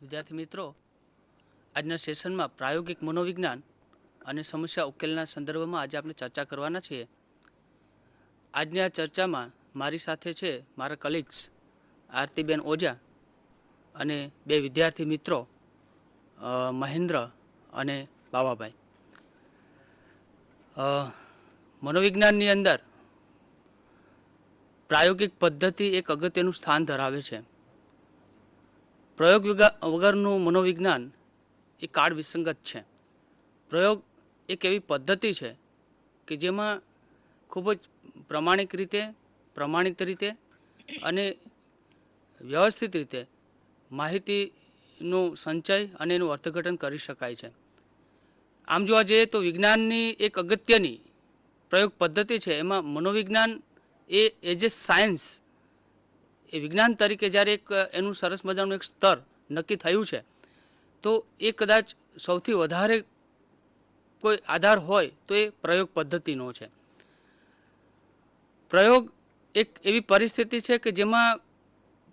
વિદ્યાર્થી મિત્રો, આજના સેશનમાં પ્રાયોગિક મનોવિજ્ઞાન અને સમસ્યા ઉકેલના સંદર્ભમાં આજે આપણે ચર્ચા કરવાના છીએ. આજની આ ચર્ચામાં મારી સાથે છે મારા કલીગ્સ આરતીબેન ઓઝા અને બે વિદ્યાર્થી મિત્રો મહેન્દ્ર અને બાવાભાઈ. મનોવિજ્ઞાનની અંદર પ્રાયોગિક પદ્ધતિ એક અગત્યનું સ્થાન ધરાવે છે. પ્રયોગ વગરનું મનોવિજ્ઞાન એ કાળ વિસંગત છે. પ્રયોગ એક એવી પદ્ધતિ છે કે જેમાં ખૂબ જ પ્રમાણિત રીતે અને વ્યવસ્થિત રીતે માહિતીનું સંચય અને એનું અર્થઘટન કરી શકાય છે. આમ જોવા જઈએ તો વિજ્ઞાનની એક અગત્યની પ્રયોગ પદ્ધતિ છે. એમાં મનોવિજ્ઞાન એ એઝ એ સાયન્સ એ વિજ્ઞાન તરીકે જ્યારે એક એનું સરસ મજાનું એક સ્તર નક્કી થયું છે, તો એ કદાચ સૌથી વધારે કોઈ આધાર હોય તો એ પ્રયોગ પદ્ધતિનો છે. પ્રયોગ એક એવી પરિસ્થિતિ છે કે જેમાં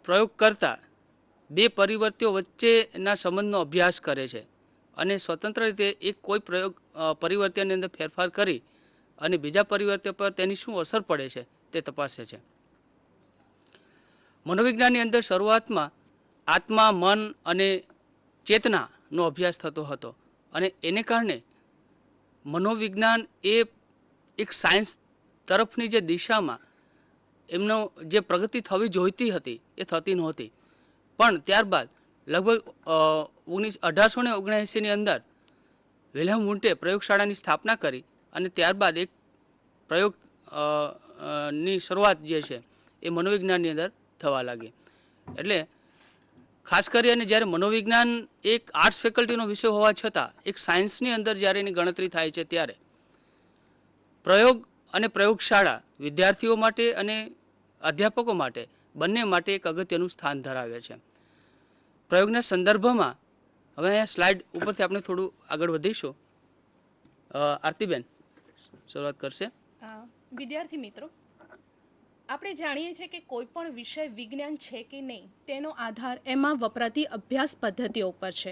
પ્રયોગ કરતા બે પરિવર્તીઓ વચ્ચેના સંબંધનો અભ્યાસ કરે છે અને સ્વતંત્ર રીતે એક કોઈ પરિવર્તનની અંદર ફેરફાર કરી અને બીજા પરિવર્તન પર તેની શું અસર પડે છે તે તપાસે છે. મનોવિજ્ઞાનની અંદર શરૂઆતમાં આત્મા, મન અને ચેતનાનો અભ્યાસ થતો હતો અને એને કારણે મનોવિજ્ઞાન એ એક સાયન્સ તરફની જે દિશામાં એમનો જે પ્રગતિ થવી જોઈતી હતી એ થતી નહોતી. પણ ત્યારબાદ લગભગ 1879ની અંદર વિલ્હેમ વુન્ટે પ્રયોગશાળાની સ્થાપના કરી અને ત્યારબાદ એક પ્રયોગની શરૂઆત જે છે એ મનોવિજ્ઞાનની અંદર થવા લાગી. એટલે ખાસ કરી અને જ્યારે મનોવિજ્ઞાન એક આર્ટ્સ ફેકલ્ટીનો વિષય હોવા છતાં એક સાયન્સની અંદર જ્યારે એની ગણતરી થાય છે, ત્યારે પ્રયોગ અને પ્રયોગશાળા વિદ્યાર્થીઓ માટે અને અધ્યાપકો માટે બંને માટે એક અગત્યનું સ્થાન ધરાવે છે. પ્રયોગના સંદર્ભમાં હવે અહીંયા સ્લાઇડ ઉપરથી આપણે થોડું આગળ વધીશું. આરતીબેન શરૂઆત કરશે. વિદ્યાર્થી મિત્રો, આપણે જાણીએ છીએ કે કોઈ પણ વિષય વિજ્ઞાન છે કે નહીં તેનો આધાર એમાં વપરાતી અભ્યાસ પદ્ધતિઓ પર છે.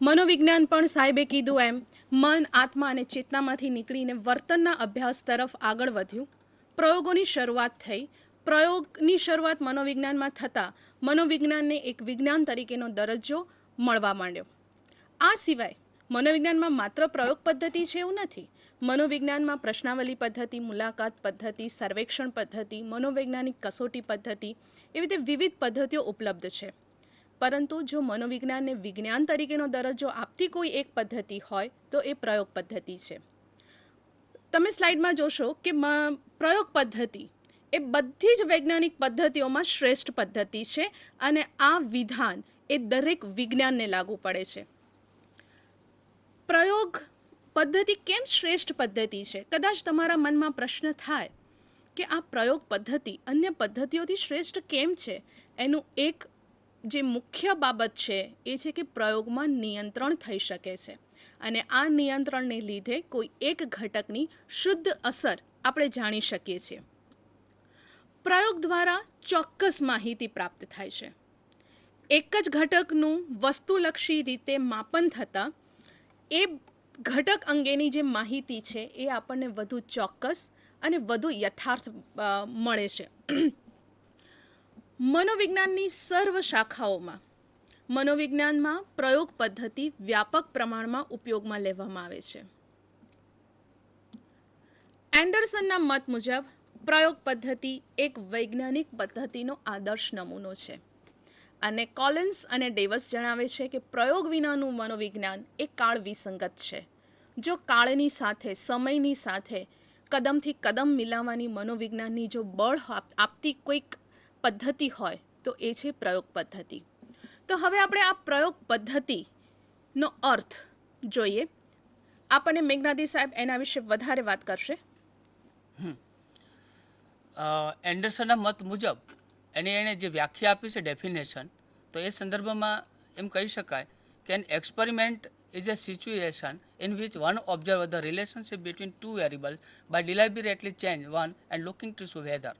મનોવિજ્ઞાન પણ સાહેબે કીધું એમ મન, આત્મા અને ચેતનામાંથી નીકળીને વર્તનના અભ્યાસ તરફ આગળ વધ્યું. પ્રયોગોની શરૂઆત થઈ. પ્રયોગની શરૂઆત મનોવિજ્ઞાનમાં થતાં મનોવિજ્ઞાનને એક વિજ્ઞાન તરીકેનો દરજ્જો મળવા માંડ્યો. આ સિવાય મનોવિજ્ઞાનમાં માત્ર પ્રયોગ પદ્ધતિ છે એવું નથી. મનોવિજ્ઞાનમાં પ્રશ્નાવલી પદ્ધતિ, મુલાકાત પદ્ધતિ, સર્વેક્ષણ પદ્ધતિ, મનોવૈજ્ઞાનિક કસોટી પદ્ધતિ એવી રીતે વિવિધ પદ્ધતિઓ ઉપલબ્ધ છે. પરંતુ જો મનોવિજ્ઞાનને વિજ્ઞાન તરીકેનો દરજ્જો આપતી કોઈ એક પદ્ધતિ હોય તો એ પ્રયોગ પદ્ધતિ છે. તમે સ્લાઇડમાં જોશો કે પ્રયોગ પદ્ધતિ એ બધી જ વૈજ્ઞાનિક પદ્ધતિઓમાં શ્રેષ્ઠ પદ્ધતિ છે અને આ વિધાન એ દરેક વિજ્ઞાનને લાગુ પડે છે. પ્રયોગ પદ્ધતિ કેમ શ્રેષ્ઠ પદ્ધતિ છે? કદાચ તમારા મનમાં પ્રશ્ન થાય કે આ પ્રયોગ પદ્ધતિ અન્ય પદ્ધતિઓથી શ્રેષ્ઠ કેમ છે? એનું એક જે મુખ્ય બાબત છે એ છે કે પ્રયોગમાં નિયંત્રણ થઈ શકે છે અને આ નિયંત્રણને લીધે કોઈ એક ઘટકની શુદ્ધ અસર આપણે જાણી શકીએ છીએ. પ્રયોગ દ્વારા ચોક્કસ માહિતી પ્રાપ્ત થાય છે. એક જ ઘટકનું વસ્તુલક્ષી રીતે માપન થતાં એ ઘટક અંગેની જે માહિતી છે એ આપણને વધુ ચોક્કસ અને વધુ યથાર્થ મળે છે. મનોવિજ્ઞાનની સર્વ શાખાઓમાં મનોવિજ્ઞાનમાં પ્રયોગ પદ્ધતિ વ્યાપક પ્રમાણમાં ઉપયોગમાં લેવામાં આવે છે. એન્ડરસનના મત મુજબ પ્રયોગ પદ્ધતિ એક વૈજ્ઞાનિક પદ્ધતિનો આદર્શ નમૂનો છે અને કોલિન્સ અને ડેવસ જણાવે છે કે પ્રયોગ વિનાનું મનોવિજ્ઞાન એ કાળ વિસંગત છે. જો કાળની સાથે, સમયની સાથે કદમથી કદમ મિલાવવાની મનોવિજ્ઞાનની જો બળ આપતી કોઈક પદ્ધતિ હોય તો એ છે પ્રયોગ પદ્ધતિ. તો હવે આપણે આ પ્રયોગ પદ્ધતિનો અર્થ જોઈએ. આપણને મેઘનાદી સાહેબ એના વિશે વધારે વાત કરશે. એન્ડરસનના મત મુજબ એણે જે વ્યાખ્યા આપી છે, ડેફિનેશન, તો એ સંદર્ભમાં એમ કહી શકાય કે an experiment is a situation in which one observes the relationship between two variables by deliberately change one and looking to see whether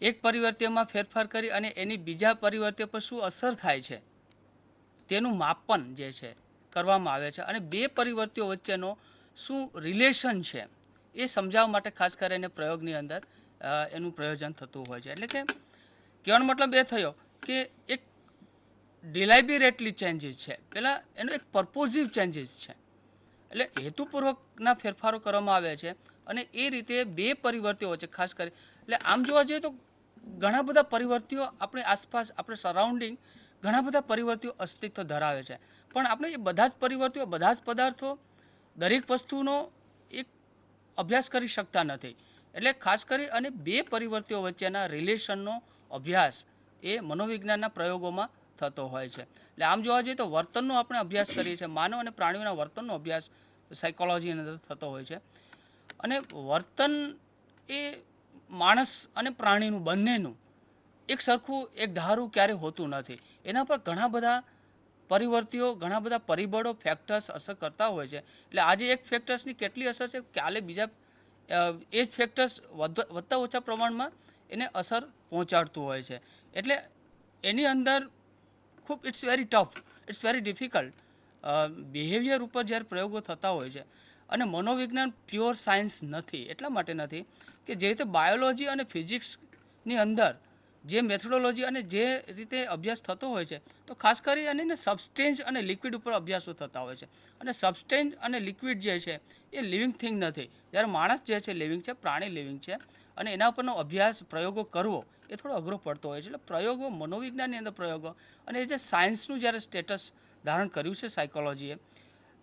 એક પરિવર્ત્યમાં ફેરફાર કરી અને એની બીજા પરિવર્ત્ય પર શું અસર થાય છે તેનું માપન જે છે કરવામાં આવે છે અને બે પરિવર્તીઓ વચ્ચેનો શું રિલેશન છે એ સમજાવવા માટે ખાસ કરીને પ્રયોગની અંદર એનું પ્રયોજન થતું હોય છે. એટલે કે કહેવાનો મતલબ એ થયો કે એક ડિલાઇબરેટલી ચેન્જીસ છે, પહેલાં એનો એક પર્પોઝિવ ચેન્જીસ છે, એટલે હેતુપૂર્વકના ફેરફારો કરવામાં આવે છે અને એ રીતે બે પરિવર્તીઓ વચ્ચે ખાસ કરી એટલે આમ જોવા જોઈએ તો ઘણા બધા પરિવર્તીઓ આપણી આસપાસ આપણે સરાઉન્ડિંગ ઘણા બધા પરિવર્તીઓ અસ્તિત્વ ધરાવે છે, પણ આપણે એ બધા જ પરિવર્તીઓ બધા જ પદાર્થો દરેક વસ્તુનો એક અભ્યાસ કરી શકતા નથી. એટલે ખાસ કરી અને બે પરિવર્તીઓ વચ્ચેના રિલેશનનો અભ્યાસ એ મનોવિજ્ઞાનના પ્રયોગોમાં થતો હોય છે. એટલે આમ જોવા જઈએ તો વર્તનનો આપણે અભ્યાસ કરીએ છીએ, માનવ અને પ્રાણીઓના વર્તનનો અભ્યાસ સાયકોલોજીની અંદર થતો હોય છે અને વર્તન એ માણસ અને પ્રાણીનું બંનેનું એક સરખું એક ધારું ક્યારે હોતું નથી. એના પર ઘણા બધા પરિવર્તીઓ ઘણા બધા પરિબળો ફેક્ટર્સ અસર કરતા હોય છે. એટલે આજે એક ફેક્ટર્સની કેટલી અસર છે, કાલે બીજા એ જ ફેક્ટર્સ વધતા ઓછા પ્રમાણમાં એને અસર પહોંચાડતું હોય છે. એટલે એની અંદર ખૂબ it's very tough, it's very difficult behaviour ઉપર જ્યારે પ્રયોગો થતા હોય છે. અને મનોવિજ્ઞાન પ્યોર સાયન્સ નથી, એટલા માટે નથી કે જે રીતે બાયોલોજી અને ફિઝિક્સની અંદર જે મેથોડોલોજી અને જે રીતે અભ્યાસ થતો હોય છે તો ખાસ કરી અને સબસ્ટેન્સ અને લિક્વિડ ઉપર અભ્યાસો થતા હોય છે. અને સબસ્ટેન્સ અને લિક્વિડ જે છે એ લિવિંગ થિંગ નથી, જ્યારે માણસ જે છે લિવિંગ છે, પ્રાણી લિવિંગ છે અને એના ઉપરનો અભ્યાસ પ્રયોગો કરવો એ થોડો અઘરો પડતો હોય છે. એટલે પ્રયોગો મનોવિજ્ઞાનની અંદર પ્રયોગો અને એ જે સાયન્સનું જ્યારે સ્ટેટસ ધારણ કર્યું છે સાયકોલોજીએ,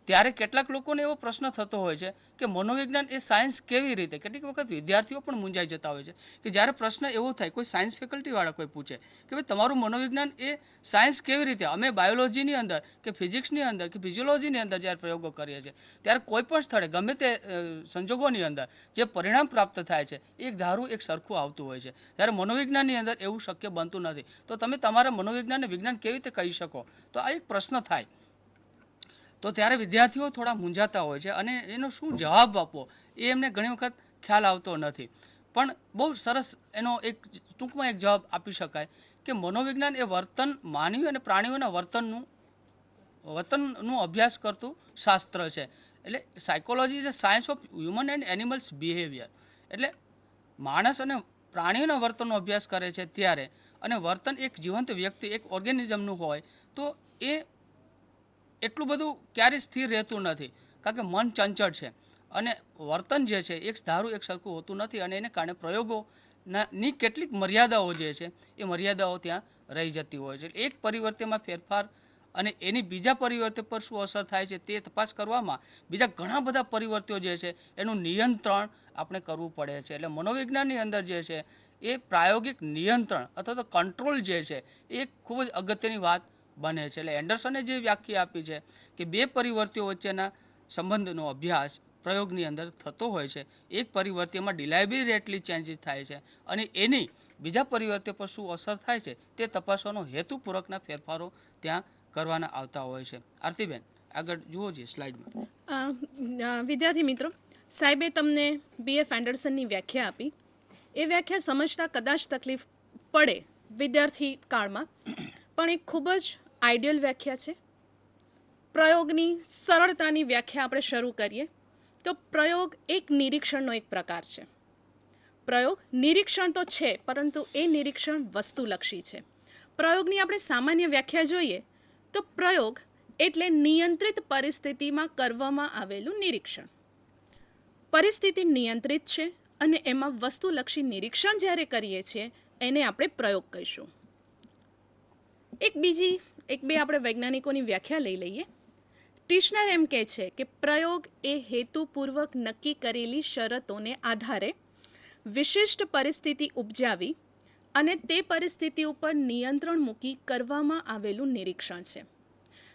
ત્યારે કેટલાક લોકોને એવો પ્રશ્ન થતો હોય છે કે મનોવિજ્ઞાન એ સાયન્સ કેવી રીતે, કેટલીક વખત વિદ્યાર્થીઓ પણ મૂંઝાઈ જતા હોય છે કે જ્યારે પ્રશ્ન એવો થાય, કોઈ સાયન્સ ફેકલ્ટીવાળા કોઈ પૂછે કે ભાઈ તમારું મનોવિજ્ઞાન એ સાયન્સ કેવી રીતે, અમે બાયોલોજીની અંદર કે ફિઝિક્સની અંદર કે ફિઝિયોલોજીની અંદર જ્યારે પ્રયોગો કરીએ છીએ ત્યારે કોઈ પણ સ્થળે ગમે તે સંજોગોની અંદર જે પરિણામ પ્રાપ્ત થાય છે એક ધારું એક સરખું આવતું હોય છે, ત્યારે મનોવિજ્ઞાનની અંદર એવું શક્ય બનતું નથી. તો તમે તમારા મનોવિજ્ઞાનને વિજ્ઞાન કેવી રીતે કહી શકો, તો આ એક પ્રશ્ન થાય. તો ત્યારે વિદ્યાર્થીઓ થોડા મૂંઝાતા હોય છે અને એનો શું જવાબ આપવો એ એમને ઘણી વખત ખ્યાલ આવતો નથી. પણ બહુ સરસ એનો એક ટૂંકમાં એક જવાબ આપી શકાય કે મનોવિજ્ઞાન એ વર્તન, માનવી અને પ્રાણીઓના વર્તનનું અભ્યાસ કરતું શાસ્ત્ર છે. એટલે psychology is a science of human and animals behaviour. એટલે માણસ અને પ્રાણીઓના વર્તનનો અભ્યાસ કરે છે ત્યારે, અને વર્તન એક જીવંત વ્યક્તિ એક ઓર્ગેનિઝમનું હોય તો એ એટલું બધું ક્યારેય સ્થિર રહેતું નથી, કારણ કે મન ચંચળ છે અને વર્તન જે છે એક ધારું એક સરખું હોતું નથી અને એને કારણે પ્રયોગોની કેટલીક મર્યાદાઓ જે છે એ મર્યાદાઓ ત્યાં રહી જતી હોય છે. એક પરિવર્તનમાં ફેરફાર અને એની બીજા પરિવર્તન પર શું અસર થાય છે તે તપાસ કરવામાં બીજા ઘણા બધા પરિવર્તનો જે છે એનું નિયંત્રણ આપણે કરવું પડે છે. એટલે મનોવિજ્ઞાનની અંદર જે છે એ પ્રાયોગિક નિયંત્રણ અથવા તો કંટ્રોલ જે છે એ ખૂબ જ અગત્યની વાત બને છે. એટલે એન્ડરસને જે વ્યાખ્યા આપી છે કે બે પરિવર્તીઓ વચ્ચેના સંબંધનો અભ્યાસ પ્રયોગની અંદર થતો હોય છે, એક પરિવર્તીમાં ડિલાઇબરેટલી ચેન્જીસ થાય છે અને એની બીજા પરિવર્તીઓ પર શું અસર થાય છે તે તપાસવાનો હેતુપૂર્વકના ફેરફારો ત્યાં કરવાના આવતા હોય છે. આરતીબેન આગળ જુઓ છીએ સ્લાઇડમાં. વિદ્યાર્થી મિત્રો, સાહેબે તમને BF એન્ડરસનની વ્યાખ્યા આપી. એ વ્યાખ્યા સમજતા કદાચ તકલીફ પડે વિદ્યાર્થી કાળમાં, પણ એ ખૂબ જ આઈડિયલ વ્યાખ્યા છે. પ્રયોગની સરળતાની વ્યાખ્યા આપણે શરૂ કરીએ તો પ્રયોગ એક નિરીક્ષણનો એક પ્રકાર છે. પ્રયોગ નિરીક્ષણ તો છે, પરંતુ એ નિરીક્ષણ વસ્તુલક્ષી છે. પ્રયોગની આપણે સામાન્ય વ્યાખ્યા જોઈએ તો પ્રયોગ એટલે નિયંત્રિત પરિસ્થિતિમાં કરવામાં આવેલું નિરીક્ષણ. પરિસ્થિતિ નિયંત્રિત છે અને એમાં વસ્તુલક્ષી નિરીક્ષણ જ્યારે કરીએ છીએ એને આપણે પ્રયોગ કહીશું. એક બે આપણે વૈજ્ઞાનિકોની વ્યાખ્યા લઈ લઈએ. ટિશ્નર એમ કહે છે કે પ્રયોગ એ હેતુપૂર્વક નક્કી કરેલી શરતોને આધારે વિશિષ્ટ પરિસ્થિતિ ઉપજાવી અને તે પરિસ્થિતિ ઉપર નિયંત્રણ મૂકી કરવામાં આવેલું નિરીક્ષણ છે.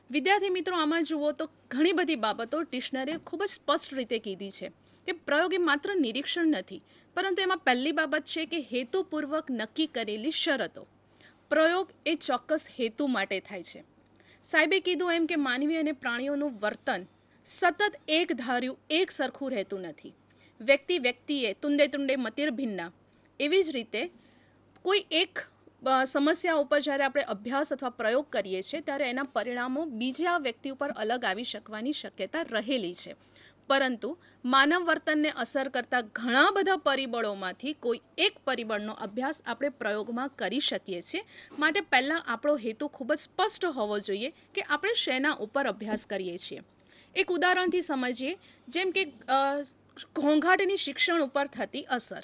વિદ્યાર્થી મિત્રો, આમાં જુઓ તો ઘણી બધી બાબતો ટિશ્નરે ખૂબ જ સ્પષ્ટ રીતે કીધી છે કે પ્રયોગ એ માત્ર નિરીક્ષણ નથી, પરંતુ એમાં પહેલી બાબત છે કે હેતુપૂર્વક નક્કી કરેલી શરતો. પ્રયોગ એ ચોક્કસ હેતુ માટે થાય છે. સાહેબે કીધું એમ કે માનવી અને પ્રાણીઓનું વર્તન સતત એક ધાર્યું એક સરખું રહેતું નથી. વ્યક્તિએ તુંડે તુંડે મતિર ભિન્ના, એવી જ રીતે કોઈ એક સમસ્યા ઉપર જ્યારે આપણે અભ્યાસ અથવા પ્રયોગ કરીએ છીએ ત્યારે એના પરિણામો બીજા વ્યક્તિ ઉપર અલગ આવી શકવાની શક્યતા રહેલી છે. પરંતુ માનવ વર્તનને અસર કરતા ઘણા બધા પરિબળોમાંથી કોઈ એક પરિબળનો અભ્યાસ આપણે પ્રયોગમાં કરી શકીએ છીએ. માટે પહેલાં આપણો હેતુ ખૂબ જ સ્પષ્ટ હોવો જોઈએ કે આપણે શેના ઉપર અભ્યાસ કરીએ છીએ. એક ઉદાહરણથી સમજીએ, જેમ કે ઘોંઘાટની શિક્ષણ ઉપર થતી અસર.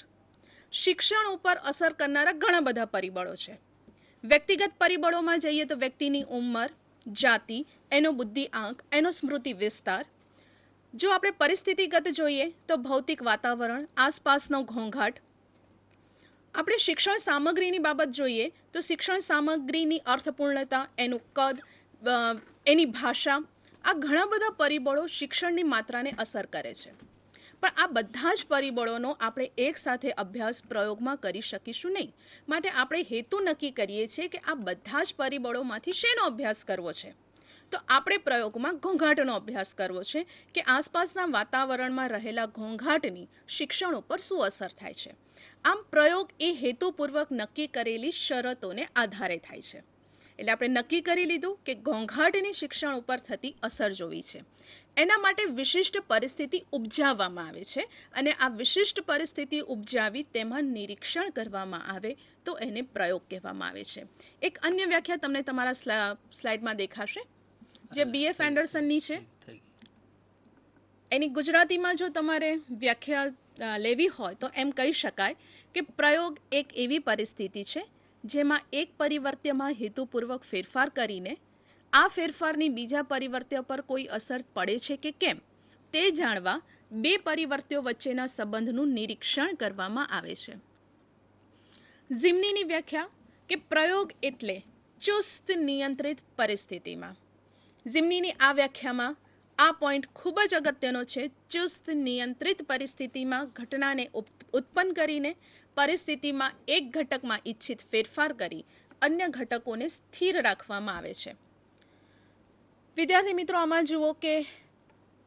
શિક્ષણ ઉપર અસર કરનારા ઘણા બધા પરિબળો છે. વ્યક્તિગત પરિબળોમાં જઈએ તો વ્યક્તિની ઉંમર, જાતિ, એનો બુદ્ધિઆંક, એનો સ્મૃતિ વિસ્તાર. જો આપણે પરિસ્થિતિગત જોઈએ તો ભૌતિક વાતાવરણ, આસપાસનો ઘોંઘાટ. આપણે શિક્ષણ સામગ્રીની બાબત જોઈએ તો શિક્ષણ સામગ્રીની અર્થપૂર્ણતા, એનું કદ, એની ભાષા, આ ઘણા બધા પરિબળો શિક્ષણની માત્રાને અસર કરે છે. પણ આ બધા જ પરિબળોનો આપણે એકસાથે અભ્યાસ પ્રયોગમાં કરી શકીશું નહીં. માટે આપણે હેતુ નક્કી કરીએ છીએ કે આ બધા જ પરિબળોમાંથી શેનો અભ્યાસ કરવો છે. તો આપણે પ્રયોગમાં ઘોંઘાટનો અભ્યાસ કરવો છે કે આસપાસના વાતાવરણમાં રહેલા ઘોંઘાટની શિક્ષણ ઉપર શું અસર થાય છે. આમ પ્રયોગ એ હેતુપૂર્વક નક્કી કરેલી શરતોને આધારે થાય છે. એટલે આપણે નક્કી કરી લીધું કે ઘોંઘાટની શિક્ષણ ઉપર થતી અસર જોવી છે. એના માટે વિશિષ્ટ પરિસ્થિતિ ઉપજાવવામાં આવે છે અને આ વિશિષ્ટ પરિસ્થિતિ ઉપજાવી તેમાં નિરીક્ષણ કરવામાં આવે તો એને પ્રયોગ કહેવામાં આવે છે. એક અન્ય વ્યાખ્યા તમને તમારા સ્લાઇડમાં દેખાશે, જે BF એન્ડરસનની છે. એની ગુજરાતીમાં જો તમારે વ્યાખ્યા લેવી હોય તો એમ કહી શકાય કે પ્રયોગ એક એવી પરિસ્થિતિ છે જેમાં એક પરિવર્ત્યમાં હેતુપૂર્વક ફેરફાર કરીને આ ફેરફારની બીજા પરિવર્ત્ય પર કોઈ અસર પડે છે કે કેમ તે જાણવા બે પરિવર્ત્યો વચ્ચેના સંબંધનું નિરીક્ષણ કરવામાં આવે છે. ઝિમનીની વ્યાખ્યા કે પ્રયોગ એટલે ચુસ્ત નિયંત્રિત પરિસ્થિતિમાં. ઝિમનીની આ વ્યાખ્યામાં આ પોઈન્ટ ખૂબ જ અગત્યનો છે. ચુસ્ત નિયંત્રિત પરિસ્થિતિમાં ઘટનાને ઉત્પન્ન કરીને પરિસ્થિતિમાં એક ઘટકમાં ઇચ્છિત ફેરફાર કરી અન્ય ઘટકોને સ્થિર રાખવામાં આવે છે. વિદ્યાર્થી મિત્રો, આમાં જુઓ કે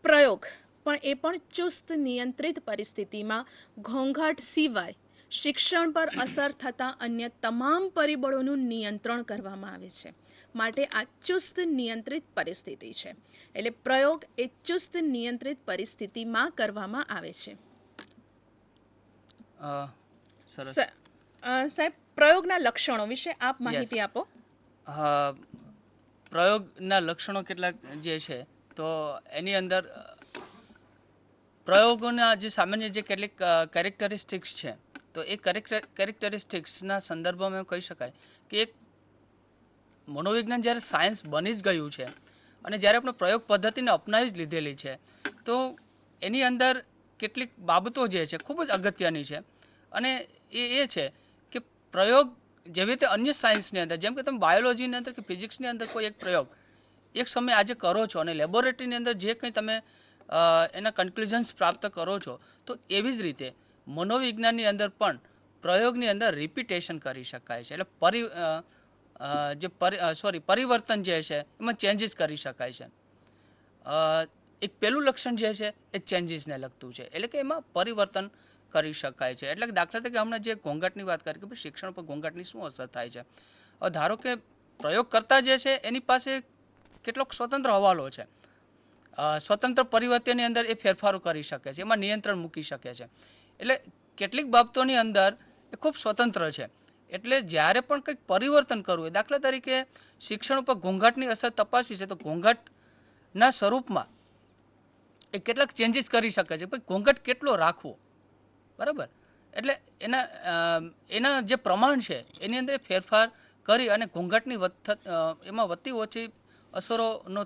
પ્રયોગ પણ ચુસ્ત નિયંત્રિત પરિસ્થિતિમાં ઘોંઘાટ સિવાય શિક્ષણ પર અસર થતા અન્ય તમામ પરિબળોનું નિયંત્રણ કરવામાં આવે છે. માટે આ ચુસ્ત નિયંત્રિત પરિસ્થિતિ છે. એટલે પ્રયોગ એ ચુસ્ત નિયંત્રિત પરિસ્થિતિમાં કરવામાં આવે છે. સાહેબ, પ્રયોગના લક્ષણો વિશે આપ માહિતી આપો. પ્રયોગના લક્ષણો કેટલાક જે છે તો એની અંદર પ્રયોગોના જે સામાન્ય જે કેટલીક કેરેક્ટરિસ્ટિક્સ છે તો એ કેરેક્ટરિસ્ટિક્સના સંદર્ભમાં કહી શકાય કે એક મનોવિજ્ઞાન જ્યારે સાયન્સ બની જ ગયું છે અને જ્યારે આપણે પ્રયોગ પદ્ધતિને અપનાવી જ લીધેલી છે તો એની અંદર કેટલીક બાબતો જે છે ખૂબ જ અગત્યની છે. અને એ છે કે પ્રયોગ જેવી રીતે અન્ય સાયન્સની અંદર, જેમ કે તમે બાયોલોજીની અંદર કે ફિઝિક્સની અંદર કોઈ એક પ્રયોગ એક સમય આજે કરો છો અને લેબોરેટરીની અંદર જે કંઈ તમે એના કન્ક્લુઝન્સ પ્રાપ્ત કરો છો તો એવી જ રીતે મનોવિજ્ઞાનની અંદર પણ પ્રયોગની અંદર રિપીટેશન કરી શકાય છે. એટલે પરિવર્તન જે છે એમાં ચેન્જીસ કરી શકાય છે. એક પહેલું લક્ષણ જે છે એ ચેન્જીસને લગતું છે, એટલે કે એમાં પરિવર્તન કરી શકાય છે. એટલે દાખલા તરીકે હમણાં જે ઘોંઘાટની વાત કરી કે ભાઈ શિક્ષણ પર ઘોંઘાટની શું અસર થાય છે. હવે ધારો કે પ્રયોગકર્તા જે છે એની પાસે કેટલોક સ્વતંત્ર હવાલો છે. સ્વતંત્ર પરિવર્તનની અંદર એ ફેરફારો કરી શકે છે, એમાં નિયંત્રણ મૂકી શકે છે. એટલે કેટલીક બાબતોની અંદર એ ખૂબ સ્વતંત્ર છે. એટલે જ્યારે પણ કંઈક પરિવર્તન કરવું હોય, દાખલા તરીકે શિક્ષણ ઉપર ઘોંઘાટની અસર તપાસવી છે તો ઘોંઘાટના સ્વરૂપમાં એ કેટલાક ચેન્જીસ કરી શકે છે. ભાઈ ઘોંઘાટ કેટલો રાખવો, બરાબર, એટલે એના જે પ્રમાણ છે એની અંદર ફેરફાર કરી અને ઘોંઘાટની એમાં વધતી ઓછી અસરોનો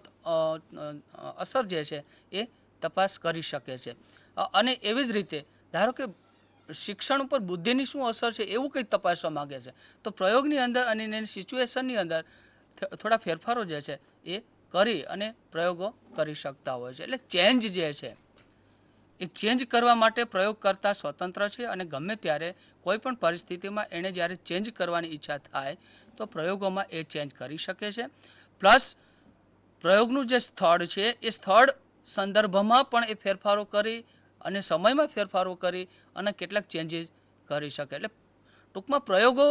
અસર જે છે એ તપાસ કરી શકે છે. અને એવી જ રીતે ધારો કે શિક્ષણ ઉપર બુદ્ધિની શું અસર છે એવું કંઈક તપાસવા માગે છે તો પ્રયોગની અંદર અને એની સિચ્યુએશનની અંદર થોડા ફેરફારો જે છે એ કરી અને પ્રયોગો કરી શકતા હોય છે. એટલે ચેન્જ જે છે એ ચેન્જ કરવા માટે પ્રયોગ કરતા સ્વતંત્ર છે અને ગમે ત્યારે કોઈ પણ પરિસ્થિતિમાં એણે જ્યારે ચેન્જ કરવાની ઈચ્છા થાય તો પ્રયોગોમાં એ ચેન્જ કરી શકે છે. પ્લસ પ્રયોગનું જે સ્થળ છે એ સ્થળ સંદર્ભમાં પણ એ ફેરફારો કરી અને સમયમાં ફેરફારો કરી અને કેટલાક ચેન્જીસ કરી શકે. એટલે ટૂંકમાં પ્રયોગો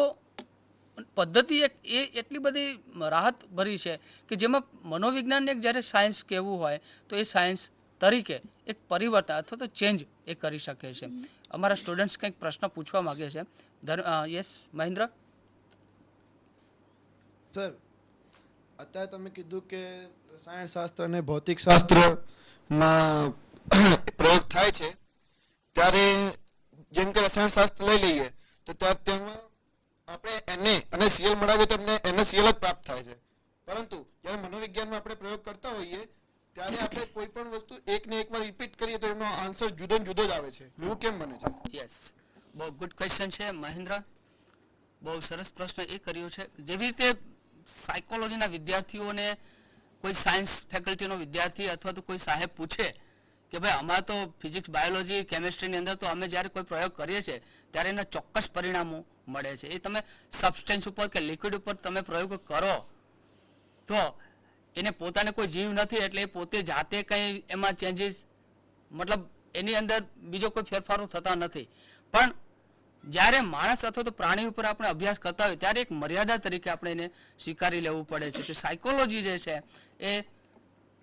પદ્ધતિ એક એ એટલી બધી રાહત ભરી છે કે જેમાં મનોવિજ્ઞાનને એક જ્યારે સાયન્સ કહેવું હોય તો એ સાયન્સ તરીકે એક પરિવર્તન અથવા તો ચેન્જ એ કરી શકે છે. અમારા સ્ટુડન્ટ્સ કંઈક પ્રશ્ન પૂછવા માગે છે. યસ મહેન્દ્ર. સર, અત્યારે તમે કીધું કે રસાયણશાસ્ત્ર અને ભૌતિક શાસ્ત્રમાં પ્રયોગ થાય છે, ત્યારે જેમ કે રસાયણશાસ્ત્ર લઈ લઈએ તો ત્યારે તેમાં આપણે અને સીએલ મળાવીએ તો અમને NaCl જ પ્રાપ્ત થાય છે. પરંતુ જ્યારે મનોવિજ્ઞાનમાં આપણે પ્રયોગ કરતા હોઈએ ત્યારે આપણે કોઈ પણ વસ્તુ એકને એકવાર રિપીટ કરીએ તો એનો આન્સર જુદો ને જુદો જ આવે છે. એવું કેમ બને છે? યસ, બહુ ગુડ ક્વેશ્ચન છે મહેન્દ્ર. બહુ સરસ પ્રશ્ન એ કર્યો છે. જેવી રીતે સાયકોલોજીના વિદ્યાર્થીઓને કોઈ સાયન્સ ફેકલ્ટીનો વિદ્યાર્થી અથવા તો કોઈ સાહેબ પૂછે કે ભાઈ અમારે તો ફિઝિક્સ, બાયોલોજી, કેમિસ્ટ્રીની અંદર તો અમે જ્યારે કોઈ પ્રયોગ કરીએ છીએ ત્યારે એના ચોક્કસ પરિણામો મળે છે. એ તમે સબસ્ટેન્સ ઉપર કે લિક્વિડ ઉપર તમે પ્રયોગ કરો તો એને પોતાને કોઈ જીવ નથી એટલે એ પોતે જાતે કંઈ એમાં ચેન્જીસ મતલબ એની અંદર બીજો કોઈ ફેરફારો થતા નથી. પણ જ્યારે માણસ અથવા તો પ્રાણી ઉપર આપણે અભ્યાસ કરતા હોય ત્યારે એક મર્યાદા તરીકે આપણે એને સ્વીકારી લેવું પડે છે કે સાયકોલોજી જે છે એ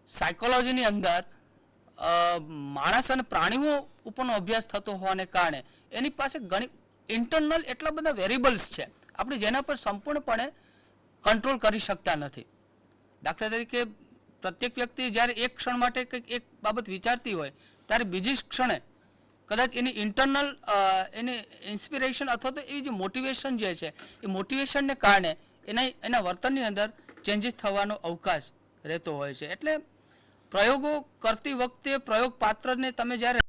સાયકોલોજીની અંદર માણસ અને પ્રાણીઓ ઉપરનો અભ્યાસ થતો હોવાને કારણે એની પાસે ઘણી ઇન્ટરનલ એટલા બધા વેરિયેબલ્સ છે આપણે જેના પર સંપૂર્ણપણે કંટ્રોલ કરી શકતા નથી. દાખલા તરીકે પ્રત્યેક વ્યક્તિ જ્યારે એક ક્ષણ માટે કંઈક એક બાબત વિચારતી હોય ત્યારે બીજી ક્ષણે કદાચ એની ઇન્ટરનલ એની ઇન્સ્પિરેશન અથવા તો એવી જે મોટિવેશન જે છે એ મોટિવેશનને કારણે એના વર્તનની અંદર ચેન્જીસ થવાનો અવકાશ રહેતો હોય છે. એટલે પ્રયોગો કરતી વખતે પ્રયોગ પાત્રને તમે જ્યારે